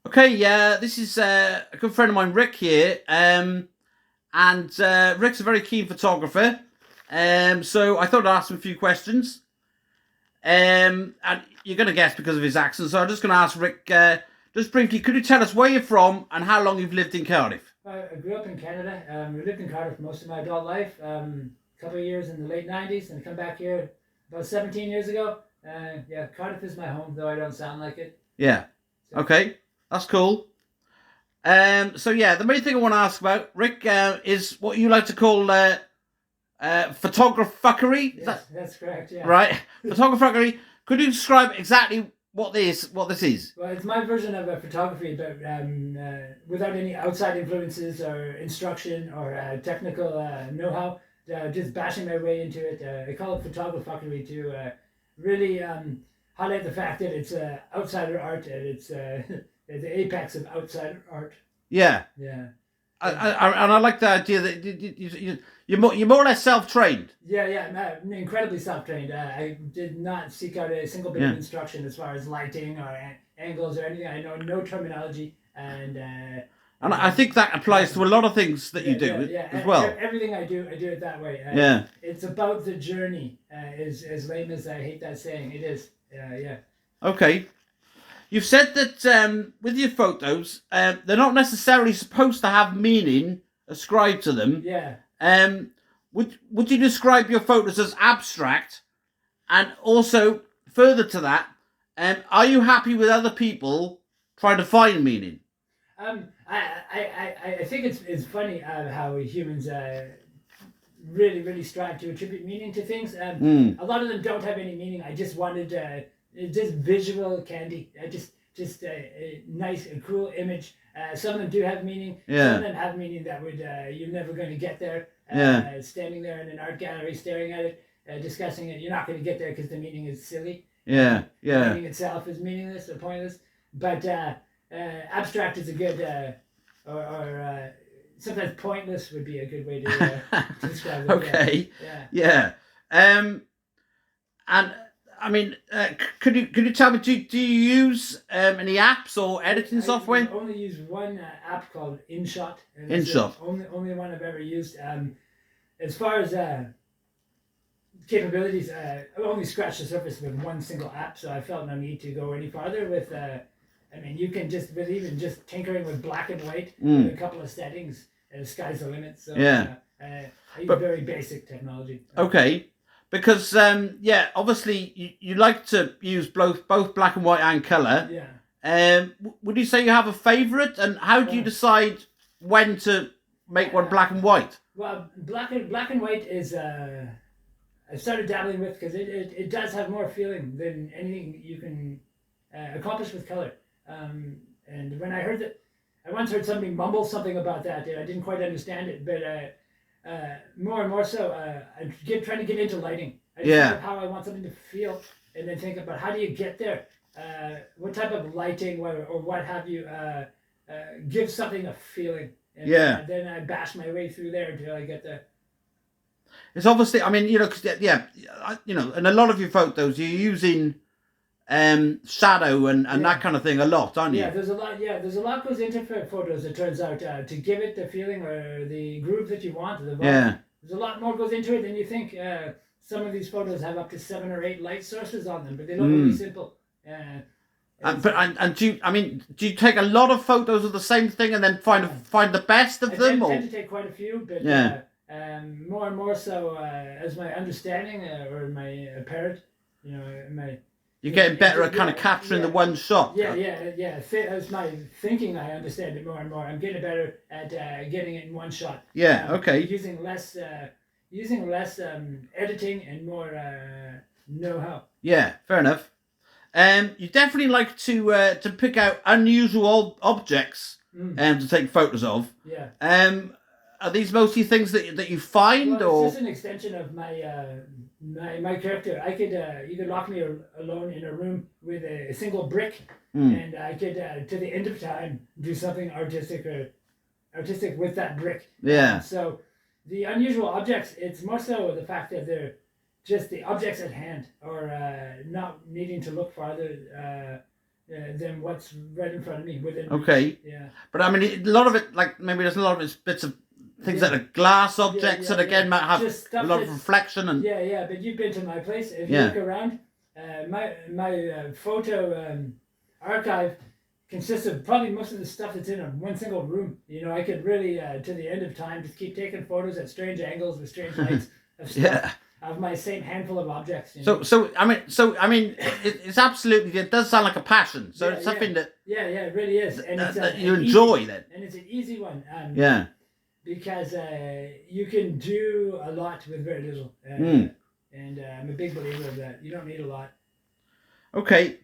Okay, yeah, this is a good friend of mine, Rick here, and Rick's a very keen photographer. So I thought I'd ask him a few questions, and you're going to guess because of his accent. So I'm just going to ask Rick, just briefly, could you tell us where you're from and how long you've lived in Cardiff? I grew up in Canada. We lived in Cardiff most of my adult life. A couple of years in the late '90s, and I come back here about 17 years ago. Yeah, Cardiff is my home, though I don't sound like it. Yeah, So okay, that's cool. So yeah, the main thing I want to ask about, Rick, is what you like to call photografuckery. Is yes, that that's correct. Yeah. right? Photografuckery. Could you describe exactly what this is? Well, it's my version of a photography, but without any outside influences or instruction or technical know-how. Just bashing my way into it. I call it photografuckery to really highlight the fact that it's outsider art and it's the apex of outsider art. Yeah, Yeah. and I like the idea that you're more or less self-trained. Yeah, yeah, I'm incredibly self-trained. I did not seek out a single bit of Yeah, instruction as far as lighting or angles or anything. I know no terminology, and and I think that applies to a lot of things that you yeah, yeah, do yeah. as well. Everything I do it that way. Yeah. It's about the journey. As lame as I hate that saying, it is. Yeah, Okay. You've said that with your photos, they're not necessarily supposed to have meaning ascribed to them. yeah. Um, would you describe your photos as abstract? And also, further to that, are you happy with other people trying to find meaning? I think it's funny how humans really strive to attribute meaning to things. Mm, A lot of them don't have any meaning. I just wanted just visual candy. Just a nice, a cool image. Some of them do have meaning. Some of yeah, them have meaning that would you're never going to get there. yeah, Standing there in an art gallery, staring at it, discussing it, you're not going to get there because the meaning is silly. yeah, The yeah. meaning itself is meaningless or pointless. But abstract is a good, or sometimes pointless would be a good way to describe it. Yeah, Okay, yeah. yeah. And I mean, could you tell me, do you use any apps or editing I software? only use one app called InShot, and it's the InShot. only one I've ever used. As far as capabilities, I only scratched the surface with one single app, so I felt no need to go any farther with. I mean, you can just with even just tinkering with black and white with a Mm, couple of settings, the sky's the limit. So yeah, I use but very basic technology. okay, because yeah, obviously you like to use both black and white and color. Yeah. Would you say you have a favorite, and how do you Uh, decide when to make one black and white? well, black and white is I started dabbling with because it does have more feeling than anything you can accomplish with color. And when I heard that, I once heard somebody mumble something about that. And I didn't quite understand it, but more and more so, I'm trying to get into lighting. I just think Yeah, of how I want something to feel, and then think about how do you get there. What type of lighting, or what have you, gives something a feeling, and yeah. then I bash my way through there until I get the It's obviously, I mean, cause, yeah, in a lot of your photos, you're using shadow and that yeah. kind of thing a lot, aren't Yeah, you? there's a lot. Yeah, there's a lot goes into photos. It turns out to give it the feeling or the groove that you want, the vibe. Yeah. There's a lot more goes into it than you think. Some of these photos have up to 7 or 8 light sources on them, but they look really Mm. simple. And, It's but and do you take a lot of photos of the same thing and then find the best I of them, tend or to take quite a few, but yeah, more and more so as my understanding or my apparent, my you're getting better at kind of yeah, capturing the yeah. one shot? Yeah. As my thinking, I understand it more and more. I'm getting better at getting it in one shot. Yeah. Okay. Using less editing and more know-how. Yeah. Fair enough. You definitely like to pick out unusual objects Mm, to take photos of. yeah. Are these mostly things that you find, Well, it's or just an extension of my character. I could you could lock me alone in a room with a single brick, mm, and I could to the end of time do something artistic with that brick. yeah, So the unusual objects, it's more so the fact that they're just the objects at hand, or not needing to look farther. than what's right in front of me within reach. Okay. Yeah. But I mean, a lot of it, like maybe there's a lot of it's bits of things that are glass objects that again might have a lot of reflection and. Yeah. But you've been to my place. If you look around, my photo archive consists of probably most of the stuff that's in one single room. You know, I could really, to the end of time, just keep taking photos at strange angles with strange lights of stuff. Of my same handful of objects. You know? So I mean, it's absolutely. It does sound like a passion. So it's something that. Yeah, it really is, and it's that you enjoy then. And it's an easy one. Because you can do a lot with very little. And I'm a big believer of that. You don't need a lot. Okay.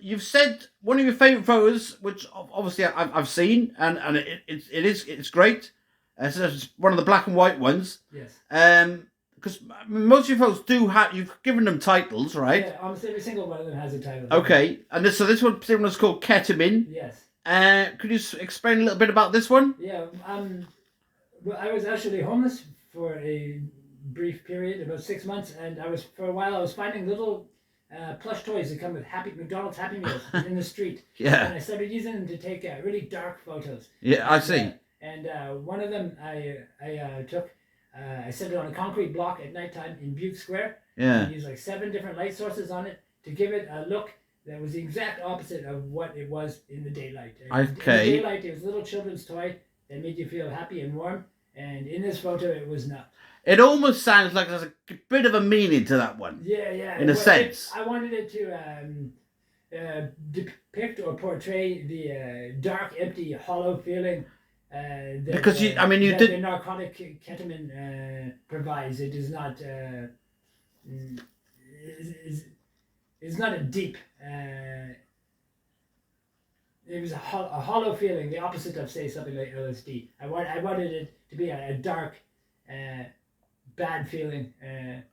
You've said one of your favourite photos, which obviously I've seen, and it's great. It's one of the black and white ones. Yes. Because most of your photos do have, you've given them titles, right? Yeah, almost every single one of them has a title. Okay, and this one is called Ketamine. Yes. Could you explain a little bit about this one? Yeah. Well, I was actually homeless for a brief period, about 6 months, and for a while I was finding little plush toys that come with McDonald's Happy Meals in the street. Yeah. And I started using them to take really dark photos. Yeah, I see. And one of them I took. I set it on a concrete block at nighttime in Butte Square. Yeah. I used like 7 different light sources on it to give it a look that was the exact opposite of what it was in the daylight. Okay. In the daylight, it was a little children's toy that made you feel happy and warm. And in this photo, it was not. It almost sounds like there's a bit of a meaning to that one. Yeah. In a sense. I wanted it to depict or portray the dark, empty, hollow feeling. Because you did the narcotic ketamine provides. It is not is not a deep. It was a hollow feeling, the opposite of say something like LSD. I wanted it to be a dark, bad feeling.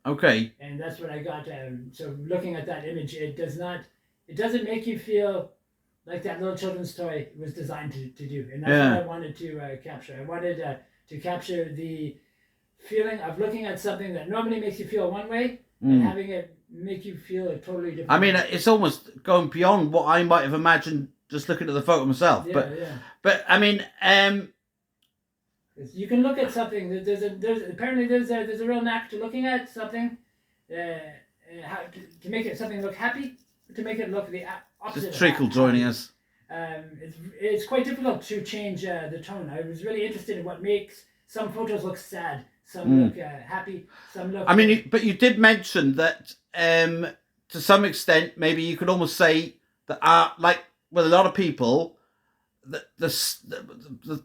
Okay. And that's what I got. So looking at that image, it doesn't make you feel like that little children's toy was designed to do. And that's what I wanted to capture. I wanted to capture the feeling of looking at something that normally makes you feel one way and having it make you feel a totally different way. I mean, it's almost going beyond what I might have imagined just looking at the photo myself. But I mean, you can look at something. There's a real knack to looking at something, to make it something look happy, to make it look the opposite. Just Treacle joining us. It's quite difficult to change the tone. I was really interested in what makes some photos look sad, some look happy, some look. I mean, but you did mention that to some extent, maybe you could almost say that art, like with a lot of people, the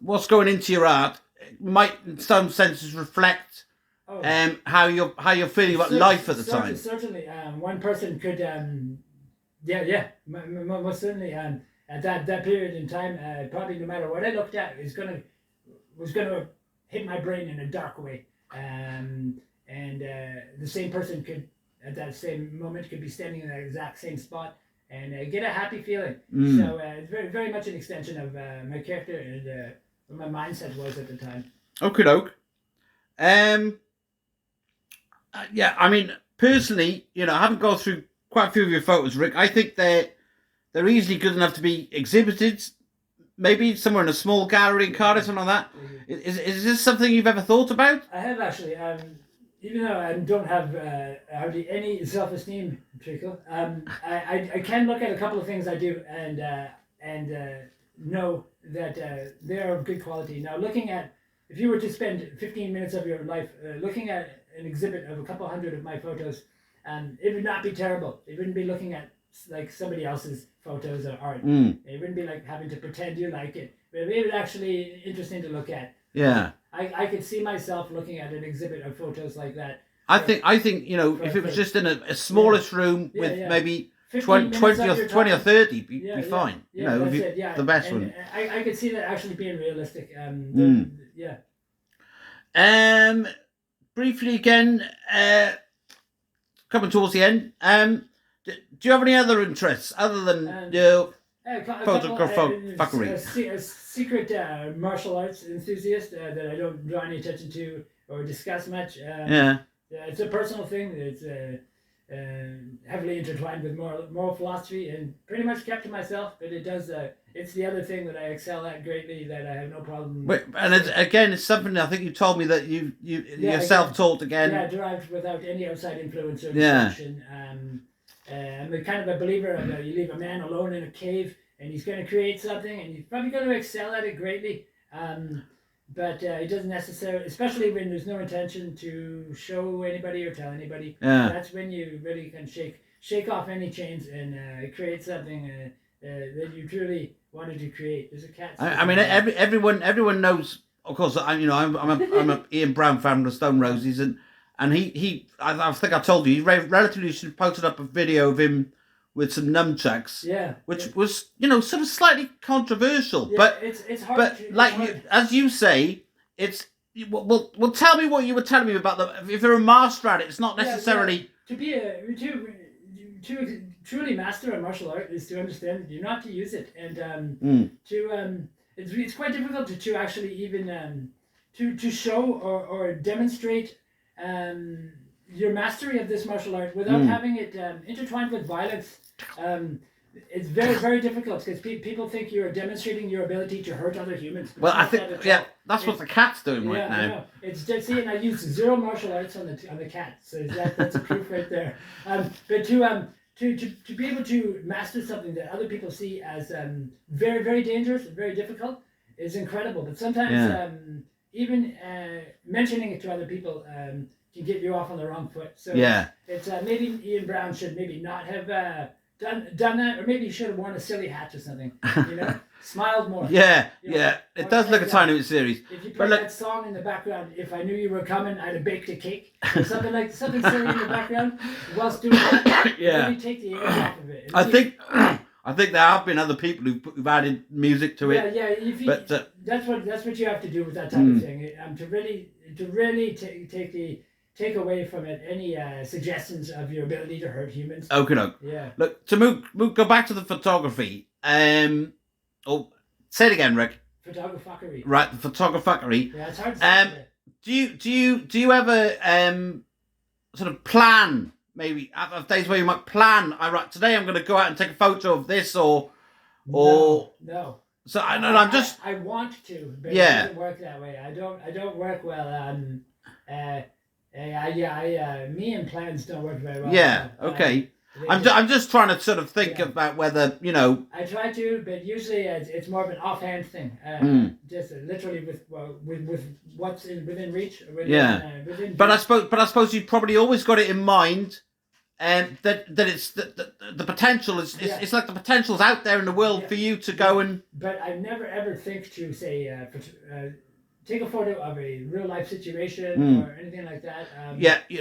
what's going into your art might, in some senses, reflect how you're feeling about life at the time. Certainly, one person could, most certainly. At that period in time, probably no matter what I looked at, was gonna hit my brain in a dark way. And the same person could, at that same moment, could be standing in that exact same spot and get a happy feeling. So it's very, very much an extension of my character and what my mindset was at the time. Okie doke. Yeah, I mean, personally, I haven't gone through quite a few of your photos, Rick. I think they're easily good enough to be exhibited, maybe somewhere in a small gallery in Cardiff, something like that. Is this something you've ever thought about? I have actually. Even though I don't have hardly any self-esteem, Treacle, I can look at a couple of things I do and know that they are of good quality. Now, looking at, if you were to spend 15 minutes of your life looking at an exhibit of a couple hundred of my photos, it would not be terrible. It wouldn't be looking at like somebody else's photos or art. It wouldn't be like having to pretend you like it. But it would actually be interesting to look at. Yeah. I could see myself looking at an exhibit of photos like that. I think if it was just in a smallest room with maybe 20 or 30, be fine. The best one. I could see that actually being realistic. Briefly again, coming towards the end, do you have any other interests other than photografuckery? A secret martial arts enthusiast that I don't draw any attention to or discuss much. It's a personal thing. It's heavily intertwined with moral philosophy, and pretty much kept to myself. But it does. It's the other thing that I excel at greatly, that I have no problem. And it's something I think you told me that you're self-taught again. Yeah, derived without any outside influence or instruction. I'm a kind of a believer of you leave a man alone in a cave, and he's going to create something, and he's probably going to excel at it greatly. But it doesn't necessarily, especially when there's no intention to show anybody or tell anybody. Yeah. That's when you really can shake off any chains and create something that you truly wanted to create. There's a cat. I mean, everyone knows. Of course, I'm a Ian Brown fan of the Stone Roses, and I think I told you he relatively posted up a video of him with some nunchucks. Yeah. Which was sort of slightly controversial, yeah, but it's hard. But as you say, it's well. Tell me what you were telling me about if you're a master at it, it's not necessarily to be to truly master a martial art is to understand that you're not to use it, and it's quite difficult to actually even to show or demonstrate your mastery of this martial art without having it intertwined with violence. It's very, very difficult because people think you're demonstrating your ability to hurt other humans. Well, I think that's what the cat's doing right now. No. It's just and I use zero martial arts on the cat, so that's a proof right there. But to be able to master something that other people see as very, very dangerous and very difficult is incredible. But sometimes even mentioning it to other people can get you off on the wrong foot. So it's maybe Ian Brown should maybe not have done that, or maybe he should have worn a silly hat or something. Smiled more. It does look a tiny bit serious. If you put that song in the background, "If I Knew You Were Coming, I'd have baked a cake," or something silly in the background whilst doing that. Maybe take the edge off of it. I think there have been other people who've added music to it. But that's what you have to do with that type of thing. To really take away from it any suggestions of your ability to hurt humans. Okay. Yeah. Look, to go back to the photography. Say it again, Rick. Photografuckery. Right, the photografuckery. Yeah, it's hard to say. Do you ever sort of plan, maybe have days where you might plan? Today I'm going to go out and take a photo of this or. No. So I'm just. I want to, but it doesn't work that way. I don't work well. Me and plans don't work very well. Yeah. Okay. I'm just trying to sort of think about whether I try to, but usually it's more of an offhand thing. Just literally with what's within reach. Within but I suppose you probably always got it in mind, that it's the potential is it's like the potential's out there in the world for you to go and. But I never ever think to say take a photo of a real life situation or anything like that.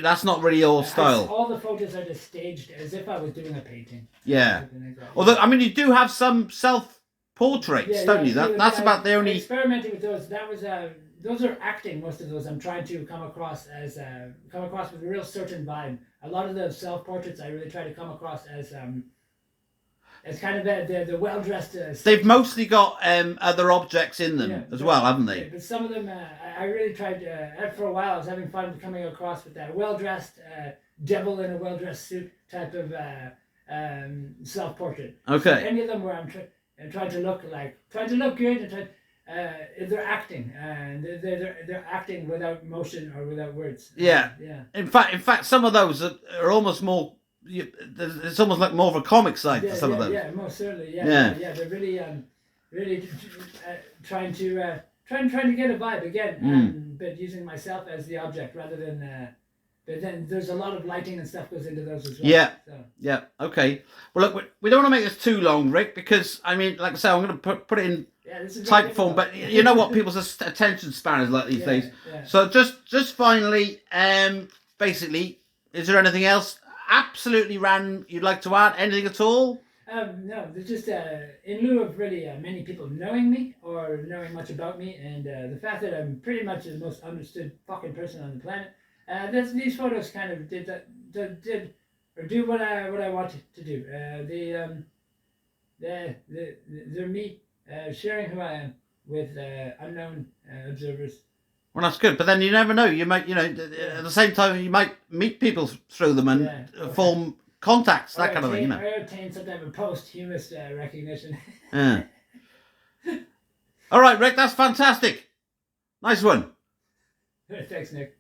That's not really your style. All the photos are just staged as if I was doing a painting. Yeah. Like that. Although I mean, you do have some self-portraits, don't you? That's about the only. I experimented with those. That was those are acting. Most of those I'm trying to come across with a real certain vibe. A lot of the self-portraits I really try to come across as kind of the well-dressed. They've mostly got other objects in them as well, haven't they? Yeah, but some of them, I really tried. For a while, I was having fun coming across with that well-dressed devil in a well-dressed suit type of self-portrait. Okay. So any of them where I'm trying to look good, and they're acting, and they're acting without motion or without words. Yeah. Yeah. In fact, some of those are almost more. It's almost like more of a comic side for some of those. Yeah, most certainly. Yeah. They're really trying to get a vibe again, but using myself as the object rather than. But then there's a lot of lighting and stuff goes into those as well. Yeah. So. Yeah. Okay. Well, look, we don't want to make this too long, Rick, because I mean, like I say, I'm going to put it in type form, but you know what people's attention span is like these days. Yeah. So just finally, basically, is there anything else absolutely random you'd like to add? Anything at all? No, there's just in lieu of really many people knowing me or knowing much about me, and the fact that I'm pretty much the most understood fucking person on the planet. These photos kind of did what I wanted to do. They're me sharing who I am with unknown observers. Well, that's good. But then you never know. You might, at the same time, you might meet people through them and form contacts, that kind of thing, Or obtain some type of posthumous recognition. Yeah. All right, Rick, that's fantastic. Nice one. Thanks, Nick.